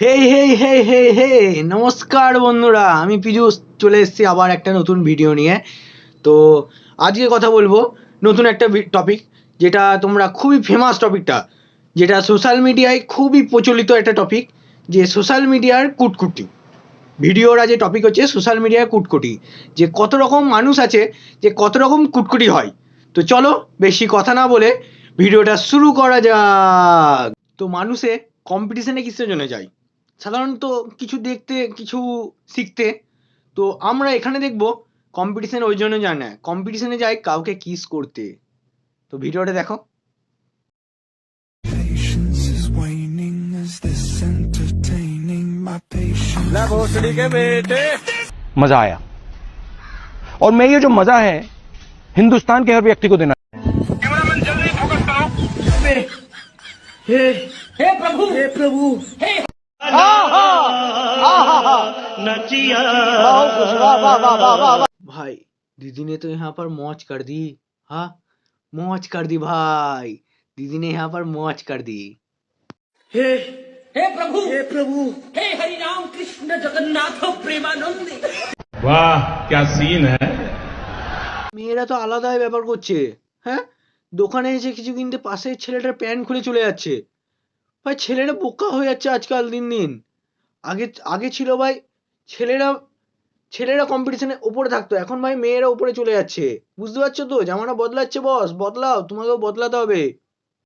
হে নমস্কার বন্ধুরা, আমি পীযূষ চলে এসেছি আবার একটা নতুন ভিডিও নিয়ে। তো আজকে কথা বলবো নতুন একটা টপিক, যেটা তোমরা খুবই ফেমাস টপিকটা, যেটা সোশ্যাল মিডিয়ায় খুবই প্রচলিত একটা টপিক, যে সোশ্যাল মিডিয়ার কুটকুটি। ভিডিওরা যে টপিক হচ্ছে সোশ্যাল মিডিয়ার কুটকুটি, যে কত রকম মানুষ আছে, যে কত রকম কুটকুটি হয়। তো চলো বেশি কথা না বলে ভিডিওটা শুরু করা যাক। তো মানুষে কম্পিটিশনে কিসের জন্য যায়? সাধারণত কিছু দেখতে, কিছু শিখতে। তো আমরা এখানে দেখব কম্পিটিশন ওই জন্য যায় না, কম্পিটিশনে যায় কাউকে কিস করতে। তো ভিডিওটা দেখো। Patience is waning. Is this entertaining? My patience. ला भोसड़ी के बेटे मजा आया। और मैं ये जो मजा है हिंदुस्तान के हर व्यक्ति को देना। भाई दीदी ने तो यहाँ पर मौज कर दी। हाँ, मौज कर दी भाई, दीदी ने यहाँ पर मौज कर दी। हे प्रभु हे हरि राम कृष्ण जगन्नाथ प्रेमानंद। वाह क्या सीन है। মেয়েরা তো আলাদাই ব্যাপার করছে। হ্যাঁ, দোকানে এসে কিছু কিনতে পাশের ছেলেটার প্যান্ট খুলে চলে যাচ্ছে। ভাই ছেলেরা বোকা হয়ে যাচ্ছে আজকাল দিন দিন। আগে আগে ছিল ভাই ছেলেরা ছেলেরা কম্পিটিশনে উপরে থাকতো, এখন ভাই মেয়েরা উপরে চলে যাচ্ছে। বুঝতে পারছো তো? জামানা বদলাচ্ছে বস, বদলাও, তোমাকেও বদলাতে হবে।